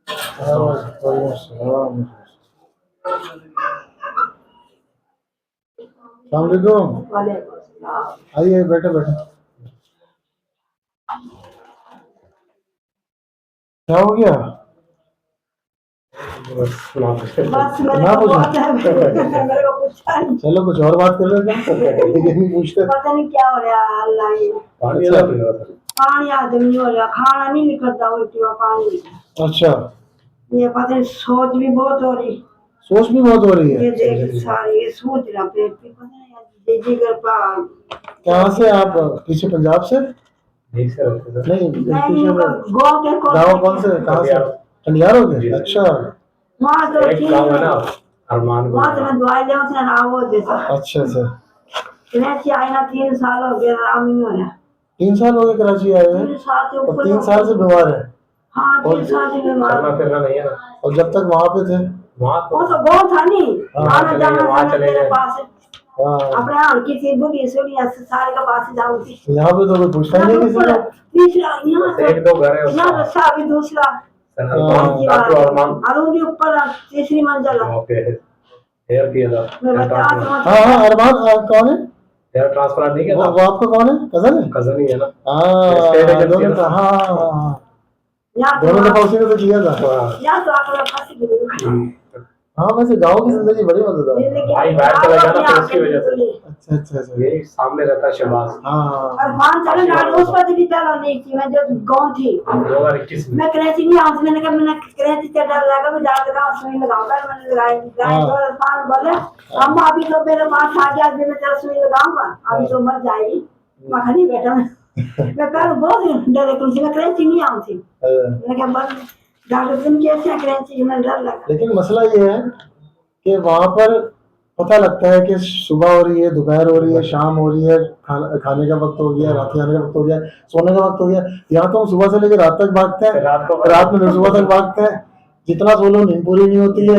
अस्सलाम वालेकुम। आइए बैठे बैठे। क्या हो गया? बस ना पूछा। चलो कुछ और बात कर लेते हैं। ये नहीं पूछते। पता नहीं क्या हो रहा है अल्लाह ही। अच्छा पानी आदमी नहीं हो रहा, खाना नहीं निकलता उल्टी हुआ पानी। अच्छा, ये पता नहीं सोच भी बहुत हो रही। सोच भी बहुत हो रही ये है। देख सारी ये सोच रहा पेट पे पता नहीं जिगर का। कहाँ से आप? पीछे पंजाब से? नहीं नहीं गाँव के गाँव कौन से? कहाँ से? कंडियार हो गए? अच्छा वहाँ तो ठीक है ना। वहाँ तो मैं दवाई ले उसे आराम हो जैसा। अच्छा अच्छा। कराची आए ना 3 साल हो गए, आराम ही नहीं हो रहा। 3 साल हो गए कराची आए हुए? 3 साल से और ऊपर 3 साल से बीमार है? हाँ 3 साल से बीमार। चलना फिरना नहीं है ना। और जब तक वहाँ पे थे? वहाँ वो तो गाँव था नहीं, आना जाना वहाँ था चले मेरे गए। पास। अपने यहाँ की थी बुढ़ी सुनी सारे के पास जाऊंगी। यहाँ पे तो कोई पूछता ही नहीं किसी को। तीसरा यहाँ एक दो घर है उसका। यहाँ रस्सा अभी दूसरा अरुण भी ऊपर तीसरी मंजिल है। ओके हेयर किया था। मैं बता हाँ हाँ अरमान कौन है? हेयर ट्रांसप्लांट नहीं किया था? वो आपका कौन है? कजन है? कजन ही है ना। हाँ दोनों का हाँ दोनों दफा उसी ने तो किया था। यहाँ तो आप लोग फंसी गए। हाँ वैसे गाँव की जिंदगी बड़ी मजेदार है। भाई बाहर चला गया ना तो उसकी वजह से। अच्छा अच्छा अच्छा। ये सामने रहता है शहबाज। हाँ और वहाँ चले ना उस पर भी चला नहीं थी मैं जो गाँव थी 2021 में। मैं कराची नहीं आऊँ मैंने कहा मैंने कराची से डर लगा मैं डाल लगा सुई लगाऊंगा मैंने लगाई तो इरफान बोले अम्मा अभी तो मेरे पास आ गया अभी मैं तेरा सुई लगाऊंगा अभी तो मर जाएगी। मैं नहीं बेटा मैं कल बहुत डरे कुछ मैं कराची नहीं आऊँ थी मैंने कहा बस डॉक्टर तुम कैसे कराची में डर लगा। लेकिन मसला ये है कि वहाँ पर पता लगता है कि सुबह हो रही है, दोपहर हो रही है, शाम हो रही है, खाने का वक्त हो गया, रात खाने का वक्त हो गया, सोने का वक्त हो गया। यहाँ तो हम सुबह से लेकर रात तक भागते हैं, रात में सुबह तक भागते हैं। जितना सो लो नींद पूरी नहीं होती है।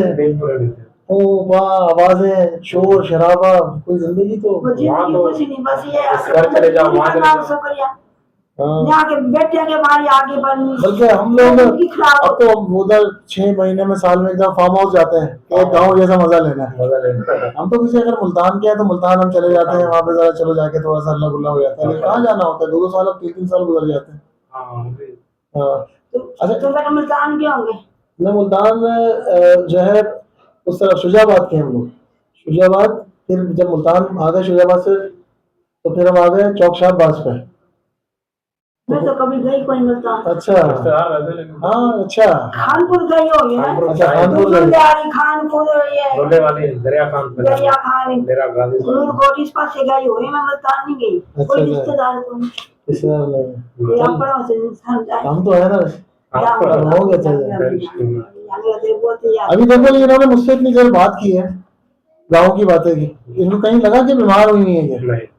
ओ वाह आवाजें शोर शराबा कोई जिंदगी तो वहाँ तो कुछ नहीं बस ये घर चले जाओ वहाँ चले जाओ। शुक्रिया यहाँ के बेटे के बारी आगे बढ़नी। बल्कि हम लोग अब तो उधर 6 महीने में साल में एकदम फार्म हाउस जाते हैं कि गाँव जैसा मजा लेना है। हम तो किसी अगर मुल्तान के हैं तो मुल्तान हम चले जाते हैं, वहाँ पे जरा चलो जाके थोड़ा सा अल्लाह गुल्ला हो जाता है। लेकिन कहाँ जाना होता है? 2 साल अब 3 साल गुजर जाते हैं। अच्छा तो मैं मुल्तान के होंगे। मैं मुल्तान जो है उस तरफ शुजाबाद के हम लोग। शुजाबाद फिर जब मुल्तान आ गए शुजाबाद से तो फिर हम आ गए चौक शाहबाज पे। मैं तो कभी गई कोई मुल्तान। अच्छा हाँ अच्छा खानपुर गई होगी ना। अच्छा खानपुर खानपुर ये रोले वाली दरिया खान पे दरिया खान मेरा गाजी कोट इस पास से गई होगी मैं मुल्तान नहीं गई। कोई रिश्तेदार को रिश्तेदार नहीं यहाँ पर से हम तो है ना हो गया चाहिए। अभी अभी देखो इन्होंने मुझसे इतनी देर बात की है, गाँव की बातें की, इनको कहीं लगा कि बीमार हुई नहीं है ये?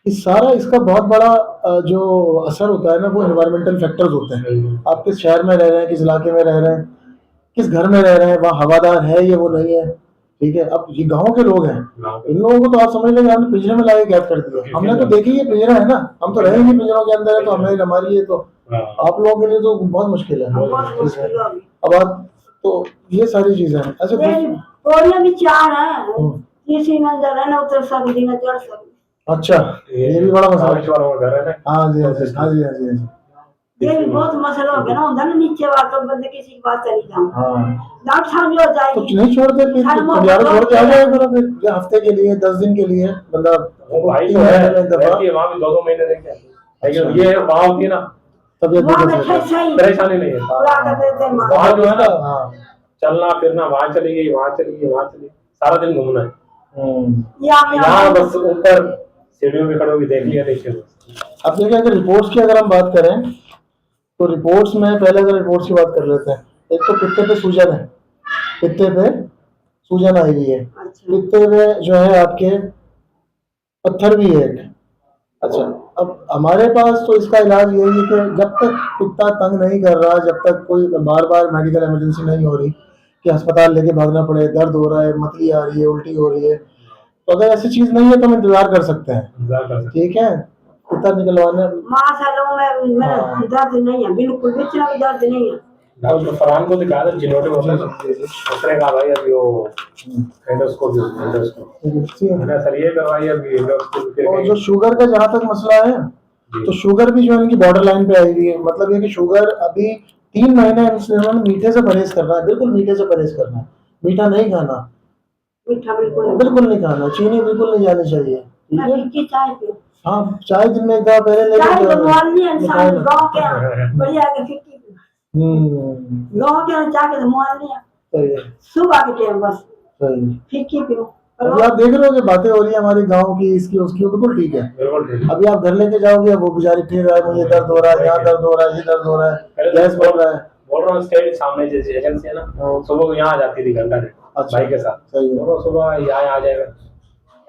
इस सारा इसका बहुत बड़ा जो असर होता है ना वो एनवायरमेंटल फैक्टर्स होते हैं। आप किस शहर में रह रहे हैं, किस इलाके में रह रहे हैं, किस घर में रह रहे हैं, वहाँ हवादार है ये वो नहीं है। ठीक है, अब ये गाँव के लोग हैं, इन लोगों को तो आप समझ लेंगे हमने पिंजरे में लाके कैद कर दिया। हमने तो देखी ये पिंजरा है ना, हम तो रहे नहीं पिंजरों के अंदर है, तो हमें हमारे लिए तो आप लोगों के लिए तो बहुत मुश्किल है। अब आप तो ये सारी चीजें हैं। अच्छा भी 4 है, तीसरी मंजिल है ना, उतर सकती ना चढ़ सकती। अच्छा ये भी बड़ा मसला है। हाँ जी हाँ जी हाँ जी हाँ जी हाँ जी। ये भी बहुत मसला हो गया ना, उधर नीचे बात तो बंदे किसी की बात चली जाऊँ। हाँ डॉक्टर साहब भी हो जाएगी तो नहीं छोड़ते फिर छोड़ के आ जाएगा करो फिर हफ्ते के लिए 10 दिन के लिए बंदा भाई तो है वहाँ भी 2 महीने रह के। लेकिन ये वहाँ होती है ना तबियत परेशानी नहीं है वहाँ जो है ना चलना फिरना, वहाँ चली गई वहाँ चली गई वहाँ चली, सारा दिन घूमना है। यहाँ बस ऊपर सीढ़ियों पे खड़े होकर देख लिया देखिए। अब देखिए अगर रिपोर्ट्स की अगर हम बात करें तो रिपोर्ट्स में पहले अगर रिपोर्ट्स की बात कर लेते हैं। एक तो पित्ते पे सूजन है, पित्ते पे सूजन आई हुई है। पित्ते में जो है आपके पत्थर भी है एक। अच्छा अब हमारे पास तो इसका इलाज यही है कि जब तक पित्ता तंग नहीं कर रहा, जब तक कोई बार बार मेडिकल इमरजेंसी नहीं हो रही कि अस्पताल लेके भागना पड़े, दर्द हो रहा है, मतली आ रही है, उल्टी हो रही है, तो अगर ऐसी चीज नहीं है तो हम इंतजार कर सकते हैं। ठीक है, पित्ता निकलवाने माशाल्लाह में दर्द नहीं है, बिल्कुल भी दर्द नहीं है। डॉक्टर फरहान को दिखाया था जिनोटे होता है ना, उसने कहा भाई अभी वो एंडोस्कोपी मैंने सर ये करवाई अभी एंडोस्कोपी। और जो शुगर का जहाँ तक मसला है, तो शुगर भी जो है इनकी बॉर्डर लाइन पे आई हुई है। मतलब ये कि शुगर अभी 3 महीने इन्होंने मीठे से परहेज करना है, बिल्कुल मीठे से परहेज करना है, मीठा नहीं खाना, मीठा बिल्कुल नहीं खाना, चीनी बिल्कुल नहीं जानी चाहिए, ठीक मैं है। फीकी चाय पीऊं। हाँ, चाय दिन में एक दफा पहले चाय तो लेके मुआलनी इंसान गांव के यहाँ बढ़िया है कि फीकी पीऊं। गांव के यहाँ चाय के तो मुआलनी है, सही है, सुबह के टाइम बस सही। फीकी पीऊं। अभी आप देख रहे हो कि बातें हो रही है हमारे गांव की, इसकी उसकी, बिल्कुल ठीक है। अभी आप घर लेके जाओगे, वो बेचारी फिर रहा है, मुझे दर्द हो रहा है, यहाँ दर्द हो रहा है, ये दर्द हो रहा है, गैस बढ़ रहा है। बोल रहा हूँ स्टेट सामने जैसी एजेंसी है ना, सुबह यहाँ आ जाती थी घंटा डेढ़ अच्छा, भाई के साथ। सही है। सुबह यहाँ आ जाएगा।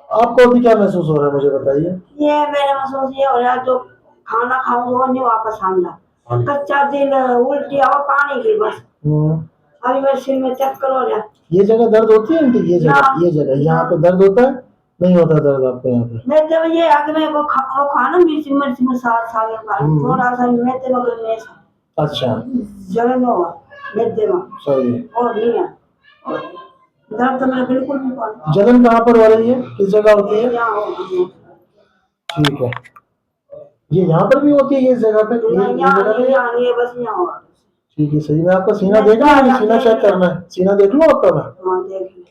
आपको अभी क्या महसूस हो रहा है, मुझे बताइए। ये मेरे महसूस ये हो रहा है, जो खाना खाऊं वो नहीं वापस आना, कच्चा दिल, उल्टी और पानी की बस। अभी मेरे सिर में चक्कर हो रहा है। ये जगह दर्द होती है आंटी? ये जगह यहाँ पे दर्द होता है? नहीं होता दर्द आपको यहाँ पे? मैं जब ये आगे में वो खाना मिर्ची मिर्ची में साल थोड़ा सा मेरे बगल में। अच्छा, जलन हुआ मेरे में, सही है। और नहीं है दर्द तो मेरा बिल्कुल नहीं पड़ा। जलन कहाँ पर हो रही है, किस जगह होती है? यहाँ हो ठीक है, ये यहाँ पर भी होती है, इस जगह पे? यहाँ नहीं, बस यहाँ हो। ठीक है, सही। मैं आपका सीना देख लूँ? सीना चेक करना है, सीना देख लूँ आपका मैं? हाँ देख लो।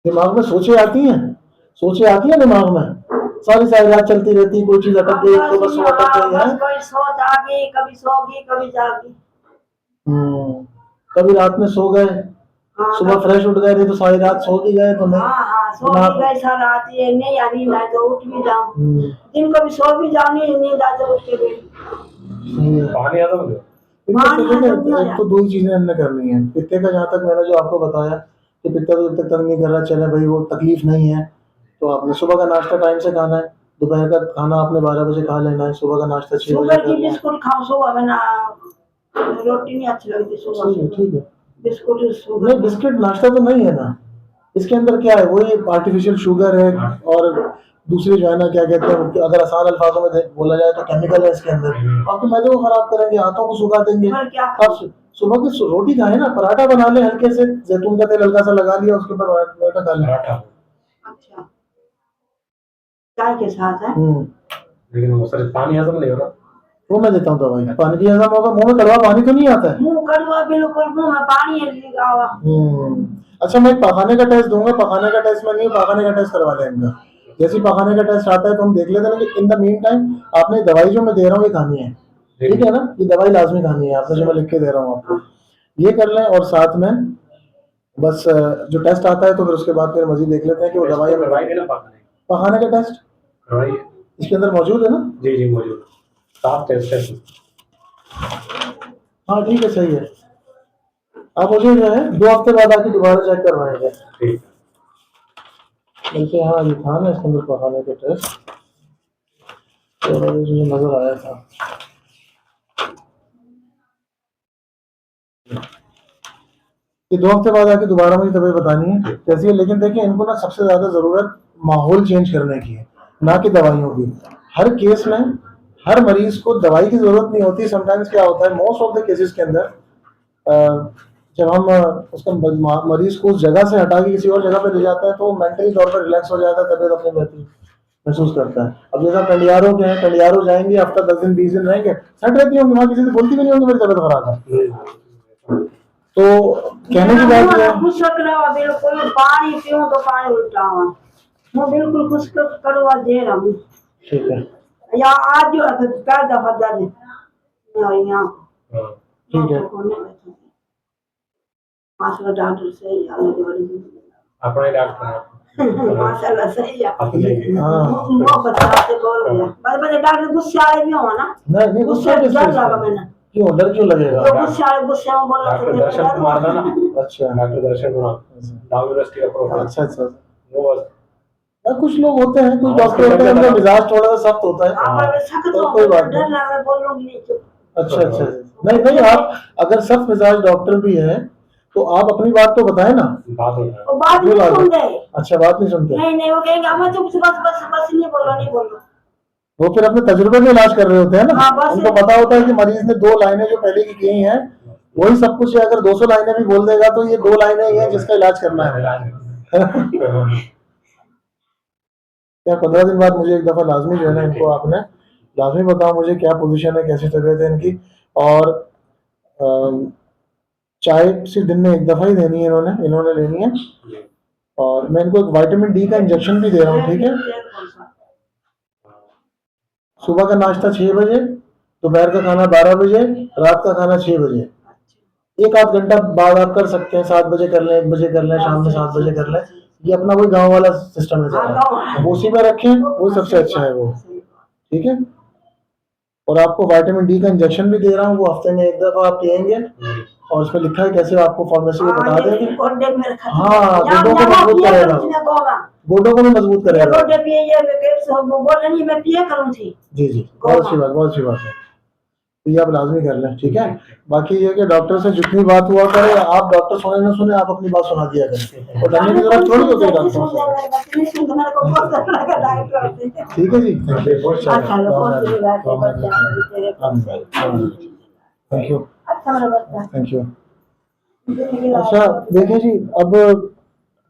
दिमाग में सोचे आती हैं, सोचे आती है दिमाग में, सारी सारी रात चलती रहती, कोई चीज अटक गई तो बस वो अटक गई है। कोई सोच आ गई, कभी सोगी कभी जागी। कभी रात में सो गए, सुबह फ्रेश उठ गए, नहीं तो सारी रात सो भी गए तो नहीं। हाँ सो भी गए, सारी रात ये नहीं आ नींद आए तो उठ भी जाऊं, दिन को भी सो भी जाऊं, नींद आए तो उठ के भी। पानी आता मुझे। एक तो दो ही चीजें हमने करनी है। पित्ते का जहाँ तक मैंने जो आपको बताया कि पित्ता तो जब तक तंग नहीं कर रहा, चले भाई, वो तकलीफ नहीं है, तो आपने सुबह का नाश्ता टाइम से खाना है, दोपहर का खाना आपने 12 बजे खा लेना है, सुबह का नाश्ता 6 बजे करना है। बिस्कुट खाओ सुबह में ना, रोटी नहीं अच्छी लगती सुबह। ठीक है, बिस्कुट नहीं, बिस्किट नाश्ता तो नहीं है ना, इसके अंदर क्या है, वही आर्टिफिशियल शुगर है, और दूसरी जो है ना, क्या कहते हैं, अगर आसान अल्फाजों में बोला जाए तो केमिकल है इसके अंदर। आपके मैदे को खराब करेंगे, हाथों को सुखा देंगे। आप सुबह की रोटी खाए ना, पराठा बना ले, हल्के से जैतून का तेल हल्का सा लगा लिया, उसके ऊपर पराठा खा लिया। अच्छा, चाय के साथ है। लेकिन वो सर पानी हजम नहीं हो रहा। वो मैं देता हूँ दवाई, पानी की हजम होगा। मुंह में कड़वा पानी तो नहीं आता है? मुंह कड़वा, बिल्कुल मुंह में पानी लगा। अच्छा, मैं पखाने का टेस्ट दूंगा, पखाने का टेस्ट में नहीं, पखाने का टेस्ट करवा लेंगे। जैसे पखाने का टेस्ट आता है तो हम देख लेते हैं, लेकिन इन द मीन टाइम आपने दवाई जो मैं दे रहा हूँ ये खानी है, ठीक है ना? ये दवाई लाजमी खानी है आपने, जो मैं लिख के दे रहा हूँ आपको, ये कर लें। और साथ में बस जो टेस्ट आता है तो फिर उसके बाद फिर मजीद देख लेते हैं कि वो दवाई पखाने का टेस्ट इसके अंदर मौजूद है ना? जी जी मौजूद, साफ टेस्ट है। हाँ ठीक है, सही है। आप मुझे जो है 2 हफ्ते बाद आके दोबारा चेक करवाएंगे। ठीक, बल्कि हाँ, ये था ना इसके अंदर पखाने का टेस्ट, तो मुझे नजर आया था। ये 2 हफ्ते बाद आके दोबारा मुझे तबीयत बतानी है कैसी है। लेकिन देखिए, इनको ना सबसे ज्यादा जरूरत माहौल चेंज करने की है, ना कि दवाइयों की। हर केस में हर मरीज को दवाई की जरूरत नहीं होती। समटाइम्स क्या होता है, मोस्ट ऑफ द केसेस के अंदर जब हम उसका मरीज को उस जगह से हटा के किसी और जगह पे ले जाते हैं तो मेंटली तौर पर रिलैक्स हो जाता है, तबीयत अपनी बेहतरी महसूस करता है। अब जैसा टंडियारों के हैं, टंडियारों जाएंगे, हफ्ता 10 दिन 20 दिन रहेंगे, सेट रहती होंगी, वहाँ किसी से बोलती भी नहीं होंगी मेरी तबीयत खराब है। तो कहने की बात है, बिल्कुल पानी पीऊं तो पानी उल्टा हुआ, मैं बिल्कुल खुश करवा दे रहा हूँ। ठीक है, या आज जो है क्या दफा दर्द यहाँ, ठीक है, माशाल्लाह डॉक्टर से अल्लाह की बड़ी अपने डॉक्टर माशाल्लाह सही है। हाँ, मोहब्बत से बोल गया, बड़े डॉक्टर गुस्से वाले भी हो ना? नहीं गुस्से डर लगा मैंने। क्यों डर क्यों लगेगा? तो गुस्से में बोल डॉक्टर दर्शन कुमार था ना। अच्छा, डॉक्टर दर्शन कुमार, डाउ यूनिवर्सिटी का प्रोफेसर। अच्छा अच्छा, वो कुछ लोग होते हैं, कुछ डॉक्टर होते हैं, उनका मिजाज थोड़ा सा सख्त होता है, तो कोई बात डर लगा बोलूंगी नहीं। अच्छा अच्छा, नहीं नहीं, आप अगर सख्त मिजाज डॉक्टर भी है तो आप अपनी बात तो बताएं ना। बात हो रहा वो बात ये नहीं बात है। सुनते। अच्छा, बात नहीं सुनते। नहीं वो कहेंगे हमें तो बस नहीं बोलो नहीं बोलो। वो फिर अपने तजुर्बे में इलाज कर रहे होते हैं ना। हाँ, बस। उनको पता होता है कि मरीज ने 2 लाइनें जो पहले की हैं वही सब कुछ है। अगर 200 लाइनें भी बोल देगा तो ये 2 लाइनें ही हैं जिसका इलाज करना है। क्या 15 दिन बाद मुझे एक दफा लाजमी जो है ना, इनको आपने लाजमी बताओ मुझे क्या पोजीशन है, कैसी तबीयत है इनकी। और चाय सिर्फ दिन में एक दफा ही देनी है इन्होंने लेनी है। और मैं इनको एक विटामिन डी का इंजेक्शन भी दे रहा हूँ, ठीक है। सुबह का नाश्ता 6 बजे, दोपहर का खाना 12 बजे, रात का खाना 6 बजे। 1 आध घंटा बाद आप कर सकते हैं, 7 बजे कर लें, 1 बजे कर लें, शाम में 7 बजे कर लें। ये अपना कोई गांव वाला सिस्टम है सारा, वो उसी में रखें, वो सबसे अच्छा है वो, ठीक है। और आपको विटामिन डी का इंजेक्शन भी दे रहा हूँ, वो हफ्ते में 1 दफा आप लेंगे। और उसमें लिखा है कैसे, आपको फार्मेसी में बता देंगे। हाँ, गोडों को मजबूत करेगा, गोडों को भी मजबूत करेगा। जी जी, बहुत अच्छी बात है। तो ये आप लाजमी कर लें, ठीक है। बाकी ये कि डॉक्टर से जितनी बात हुआ करे, आप डॉक्टर सुने ना सुने, आप अपनी बात सुना दिया करें, और डरने की जरूरत थोड़ी होती है डॉक्टरों से। ठीक है जी, थैंक यू, थैंक यू। अच्छा देखिए जी, अब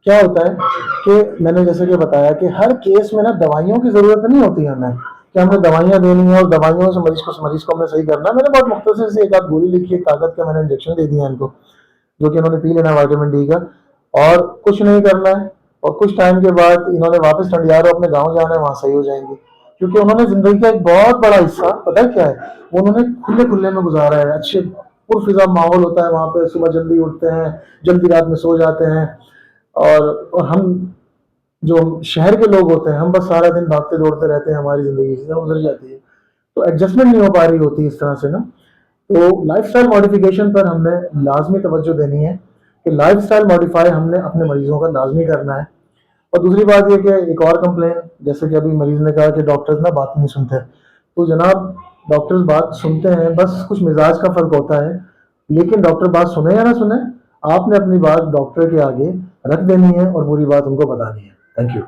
क्या होता है कि मैंने जैसे कि बताया कि हर केस में ना दवाइयों की जरूरत नहीं होती है हमें, कि हमें दवाइयाँ देनी है और दवाइयों से मरीज को हमें सही करना है। मैंने बहुत मुख्तसर से 1 आध गोली लिखी है, ताकत का मैंने इंजेक्शन दे दिया इनको, जो कि इन्होंने पी लेना विटामिन डी का, और कुछ नहीं करना है। और कुछ टाइम के बाद इन्होंने वापस टंडियारो अपने गाँव जाना है, वहाँ सही हो जाएंगे। क्योंकि उन्होंने जिंदगी का एक बहुत बड़ा हिस्सा पता है क्या है, वो उन्होंने खुले खुले में गुजारा है। अच्छे पुरफिजा माहौल होता है वहाँ पे, सुबह जल्दी उठते हैं, जल्दी रात में सो जाते हैं। और हम जो शहर के लोग होते हैं, हम बस सारा दिन भागते दौड़ते रहते हैं, हमारी जिंदगी से गुजर जाती है, तो एडजस्टमेंट नहीं हो पा रही होती इस तरह से ना। तो लाइफस्टाइल मॉडिफिकेशन पर हमने लाजमी तवज्जो देनी है कि लाइफस्टाइल मॉडिफाई हमने अपने मरीजों का लाजमी करना है। और दूसरी बात यह कि एक और कंप्लेन, जैसे कि अभी मरीज ने कहा कि डॉक्टर्स ना बात नहीं सुनते, तो जनाब डॉक्टर्स बात सुनते हैं, बस कुछ मिजाज का फर्क होता है। लेकिन डॉक्टर बात सुने या ना सुने, आपने अपनी बात डॉक्टर के आगे रख देनी है और पूरी बात उनको बतानी है। Thank you.